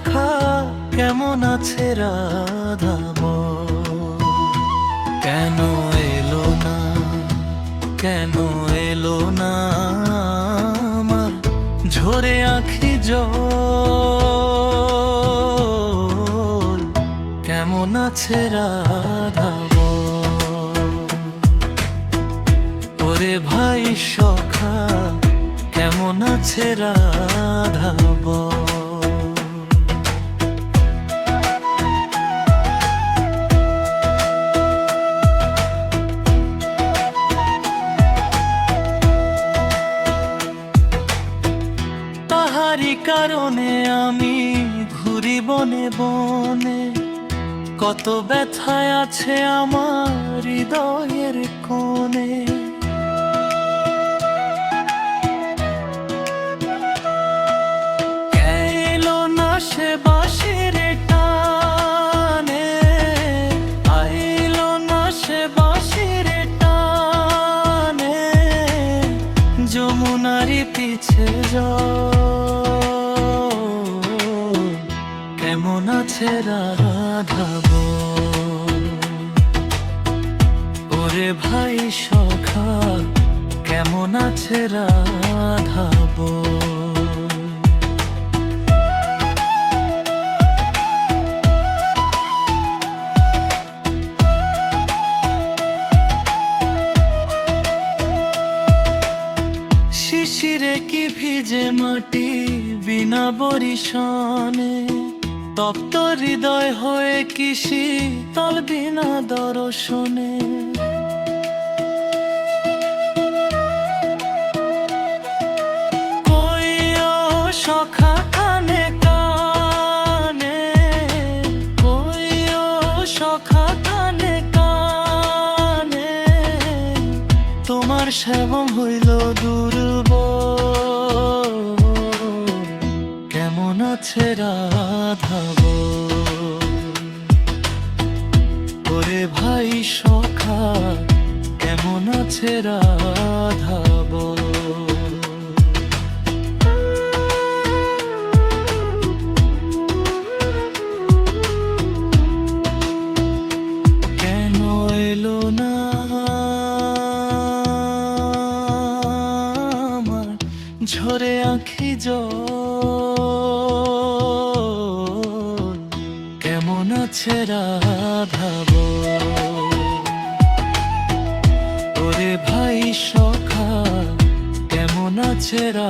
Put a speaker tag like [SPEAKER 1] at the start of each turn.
[SPEAKER 1] সখা কেমন আছে রাধা বল? কেন এলো না, কেন এলো না আমার ঝরে আঁখি জল? কেমন আছে রাধা বল? ওরে ভাই সখা কেমন আছে রাধা বল? তাহারি কারণে আমি ঘুরি বনে বনে, কত ব্যথায় আছে আমার হৃদয়ের কোণে। এলো না সে বাঁশির টানে, আইলো না সে বাঁশির টানে, যমুনারি পিছে কেমন আছে রাধা বল? ওরে ভাই সখা কেমন আছে রাধা বল? শিশিরে কি ভিজে মাটি বিনা বরিশানে, তপ্ত হৃদয় হয়ে কি শীতল বিনা দর্শনে। কইও সখা কানে কানে, কইও সখা কানে কানে, তোমার সেবম হইল দুর্বল। কেমন আছে রাধা বল? ওরে ভাই সখা কেমন আছে রাধা বল? কেন এলো না আমার ঝরে আঁখি জল? কেমন আছে রাধা বল? ওরে ভাই সখা কেমন আছে রাধা?